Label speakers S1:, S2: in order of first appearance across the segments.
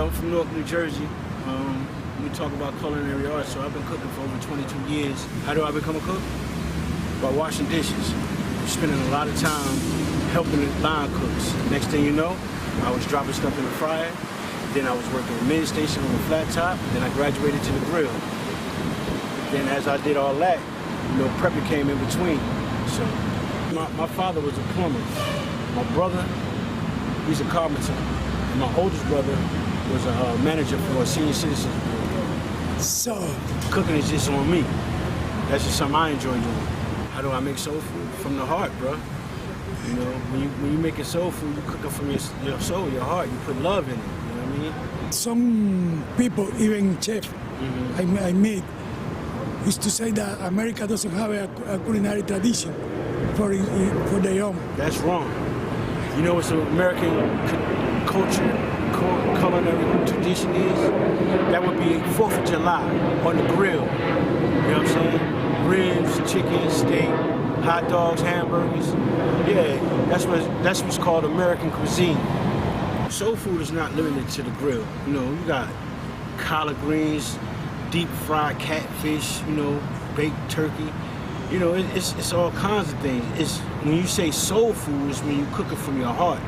S1: I'm from Newark, New Jersey. We talk about culinary arts, so I've been cooking for over 22 years. How do I become a cook? By washing dishes. Spending a lot of time helping the line cooks. Next thing you know, I was dropping stuff in the fryer. Then I was working at the mid station on the flat top. Then I graduated to the grill. Then as I did all that, propia came in between. So my father was a plumber. My brother, he's a carpenter. And my oldest brother was a manager for a senior citizens bureau. So cooking is just on me. That's just something I enjoy doing. How do I make soul food? From the heart, bro. When you making soul food, you cooking from your soul, your heart. You put love in it. You know what I mean?
S2: Some people, even chef I meet, is to say that America doesn't have a culinary tradition for their own.
S1: That's wrong. You know what's an American culture, culinary tradition is? That would be 4th of July on the grill. You know what I'm saying? Ribs, chicken, steak, hot dogs, hamburgers. Yeah, that's what's called American cuisine. Soul food is not limited to the grill. You got collard greens, deep fried catfish, baked turkey. It's all kinds of things. It's when you say soul food, is when you cook it from your heart.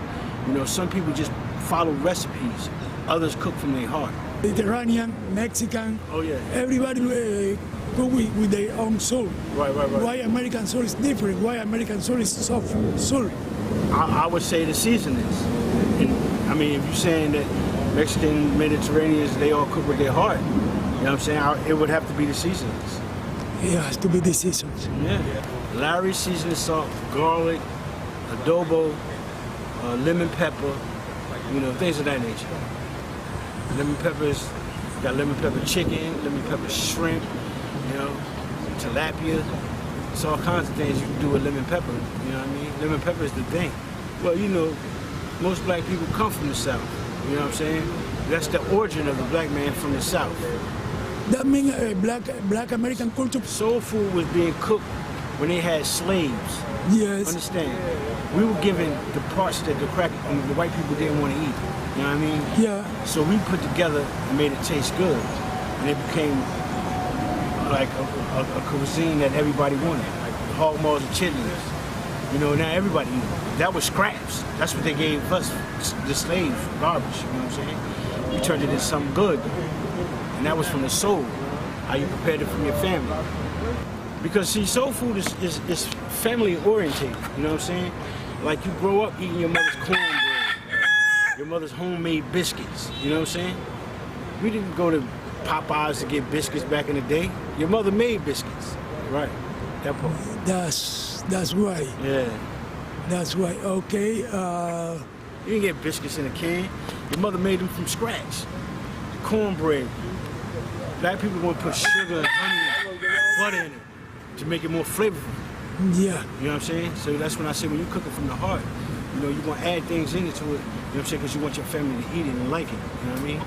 S1: Some people just follow recipes. Others cook from their heart.
S2: Mediterranean, Mexican.
S1: Oh yeah.
S2: Everybody cook with their own soul.
S1: Right.
S2: Why American soul is different? Why American soul is soft soul?
S1: I would say the seasonings. If you're saying that Mexican, Mediterraneans, they all cook with their heart, you know what I'm saying? It would have to be the seasonings.
S2: It has to be the seasons.
S1: Yeah. Larry seasoning salt, garlic, adobo, lemon pepper, things of that nature. Lemon peppers, got lemon pepper chicken, lemon pepper shrimp, tilapia. It's all kinds of things you can do with lemon pepper, you know what I mean? Lemon pepper is the thing. Well, most black people come from the South, you know what I'm saying? That's the origin of the black man from the South.
S2: That means black American culture?
S1: Soul food was being cooked when they had slaves.
S2: Yes.
S1: Understand? We were given the parts that the white people didn't want to eat. You know what I mean?
S2: Yeah.
S1: So we put together and made it taste good. And it became like a cuisine that everybody wanted. Like hog maws and chitlins. Now everybody eat them. That was scraps. That's what they gave us, the slaves, garbage. You know what I'm saying? We turned it into something good. And that was from the soul. How you prepared it from your family. Because see, soul food is family oriented, you know what I'm saying? Like you grow up eating your mother's cornbread, your mother's homemade biscuits, you know what I'm saying? We didn't go to Popeyes to get biscuits back in the day. Your mother made biscuits, right? That part.
S2: That's right.
S1: Yeah.
S2: That's right, okay.
S1: You didn't get biscuits in a can. Your mother made them from scratch. Cornbread. Black people want to put sugar and honey and butter in it to make it more flavorful.
S2: Yeah.
S1: You know what I'm saying? So that's when I say when you cook it from the heart, you're going to add things into it, you know what I'm saying, because you want your family to eat it and like it, you know what I mean?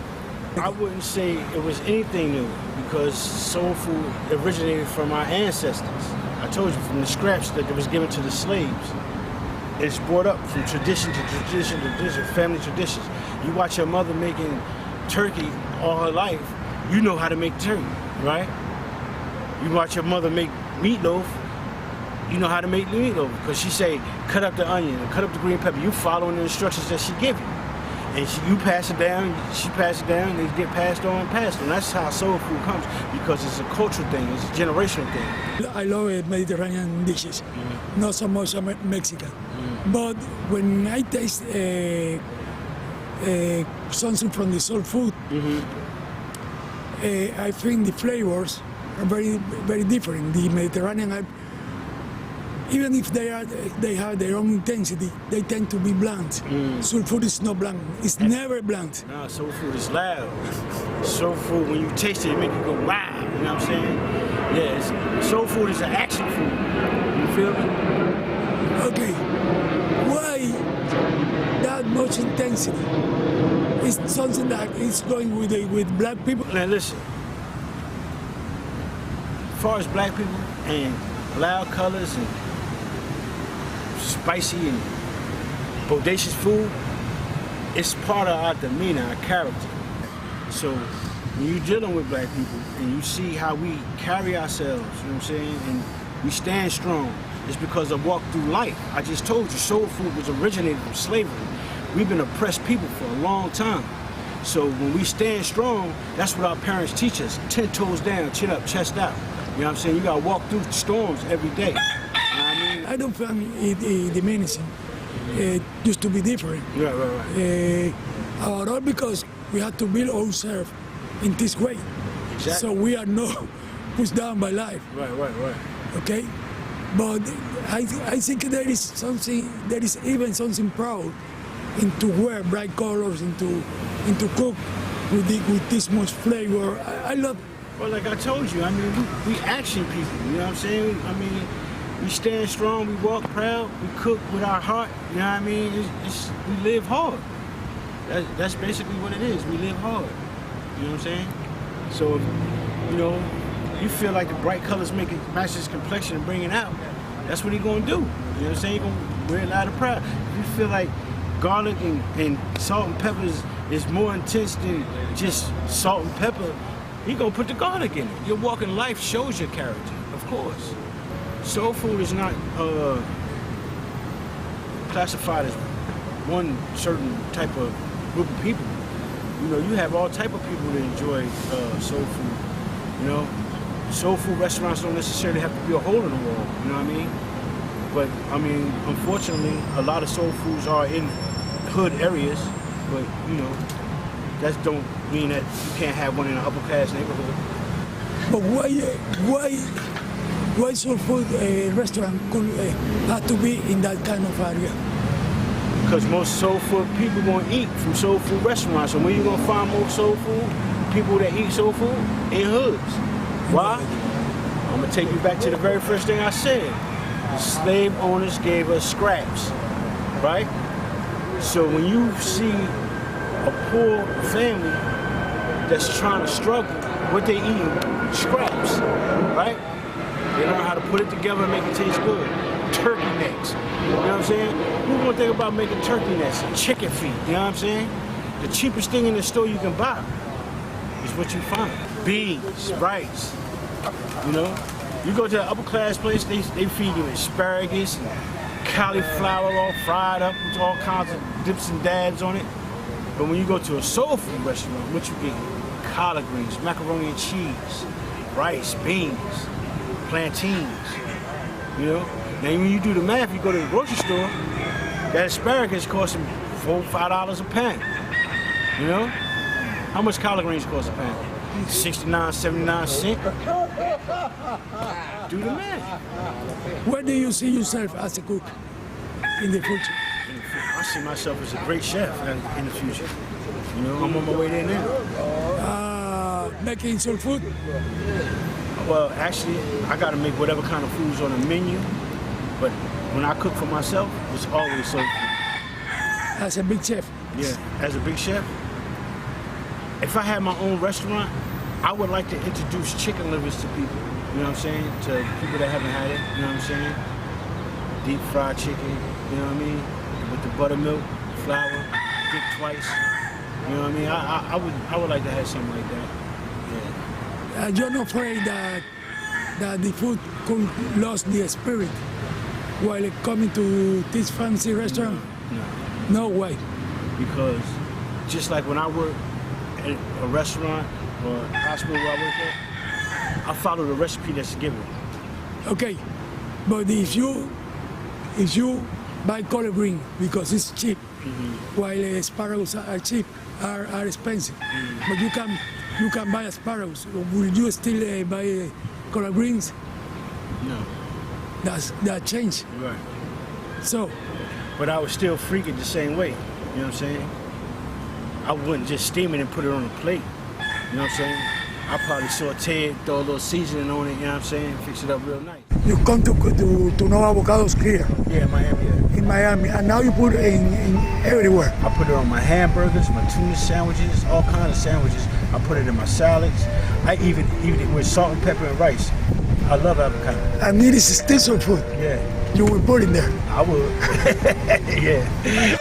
S1: I wouldn't say it was anything new because soul food originated from our ancestors. I told you, from the scraps that was given to the slaves. It's brought up from tradition to tradition to tradition, family traditions. You watch your mother making turkey all her life, you know how to make turkey, right? You watch your mother make meatloaf, you know how to make the meatloaf because she say, cut up the onion, cut up the green pepper. You following the instructions that she give you. And you pass it down, she pass it down, they get passed on. That's how soul food comes because it's a cultural thing, it's a generational thing.
S2: I love Mediterranean dishes, not so much Mexican. But when I taste something from the soul food, I think the flavors are very, very different. The Mediterranean, even if they have their own intensity, they tend to be blunt. Soul food is not blunt. It's never blunt.
S1: No, soul food is loud. Soul food, when you taste it, it make you go wow. You know what I'm saying? Yeah, soul food is an action food. You feel me?
S2: Okay. Why that much intensity? It's something that is going with black people.
S1: Now listen. As far as black people and loud colors and spicy and bodacious food, it's part of our demeanor, our character. So when you're dealing with black people and you see how we carry ourselves, you know what I'm saying, and we stand strong, it's because of walk through life. I just told you, soul food was originated from slavery. We've been oppressed people for a long time. So when we stand strong, that's what our parents teach us. 10 toes down, chin up, chest out. You know what I'm saying? You gotta walk through storms every day. You know what I mean?
S2: I don't find it diminishing. It used to be different.
S1: Right.
S2: All because we had to build ourselves in this way.
S1: Exactly.
S2: So we are not pushed down by life.
S1: Right.
S2: Okay? But I think there is even something proud into wear bright colors, into cook with this much flavor. I love.
S1: Well, like I told you, I mean, we action people, you know what I'm saying? I mean, we stand strong, we walk proud, we cook with our heart, you know what I mean? We live hard. That's basically what it is, we live hard, you know what I'm saying? So, you know, you feel like the bright colors match his complexion and bring it out, that's what he gonna do, you know what I'm saying? He gonna wear a lot of pride. If you feel like garlic and salt and pepper is more intense than just salt and pepper, you gonna put the garlic in it. Your walking life shows your character, of course. Soul food is not classified as one certain type of group of people. You know, you have all type of people that enjoy soul food. You know, soul food restaurants don't necessarily have to be a hole in the wall. You know what I mean? But I mean, unfortunately, a lot of soul foods are in hood areas. But you know, that don't mean that you can't have one in an upper class neighborhood.
S2: But why soul food restaurant could have to be in that kind of area?
S1: Because most soul food people gonna eat from soul food restaurants. And where you gonna find more soul food? People that eat soul food in hoods. Why? I'm gonna take you back to the very first thing I said. The slave owners gave us scraps, right? So when you see a poor family that's trying to struggle, what they eating? Scraps, right? They learn how to put it together and make it taste good. Turkey necks, you know what I'm saying? Who gonna think about making turkey necks? Chicken feet, you know what I'm saying? The cheapest thing in the store you can buy is what you find. Beans, rice, you know? You go to the upper class place, they feed you asparagus and cauliflower all fried up with all kinds of dips and dabs on it. But when you go to a soul food restaurant, what you get? Collard greens, macaroni and cheese, rice, beans, plantains, you know? Now when you do the math, you go to the grocery store, that asparagus costs them $4, $5 a pound, you know? How much collard greens cost a pound? 69, 79 cents. Do the math.
S2: Where do you see yourself as a cook in the future?
S1: I see myself as a great chef in the future. You know, I'm on my way there now.
S2: Making soul food?
S1: Well, actually, I gotta make whatever kind of food's on the menu, but when I cook for myself, it's always soul food.
S2: As a big chef?
S1: Yeah, as a big chef. If I had my own restaurant, I would like to introduce chicken livers to people, you know what I'm saying? To people that haven't had it, you know what I'm saying? Deep fried chicken, you know what I mean? With the buttermilk, flour, dipped twice, you know what I mean? I would like to have something like that, yeah.
S2: You're not afraid that the food could lose the spirit while coming to this fancy restaurant?
S1: No.
S2: No way.
S1: Because just like when I work at a restaurant or a hospital where I work at, I follow the recipe that's given.
S2: Okay, but if you buy collard green because it's cheap, while asparagus are cheap, are expensive, but you can buy asparagus. Will you still buy collard greens?
S1: No.
S2: That changed.
S1: Right.
S2: So.
S1: But I would still freak it the same way. You know what I'm saying? I wouldn't just steam it and put it on a plate. You know what I'm saying? I probably saute it, throw a little seasoning on it, you know what I'm saying? Fix it up real nice.
S2: You come to know avocados here?
S1: Yeah, Miami. Yeah.
S2: In Miami, and now you put it in everywhere.
S1: I put it on my hamburgers, my tuna sandwiches, all kinds of sandwiches. I put it in my salads. I even eat it with salt and pepper and rice. I love avocado.
S2: And it is still food.
S1: Yeah.
S2: You will put it there.
S1: I would. Yeah.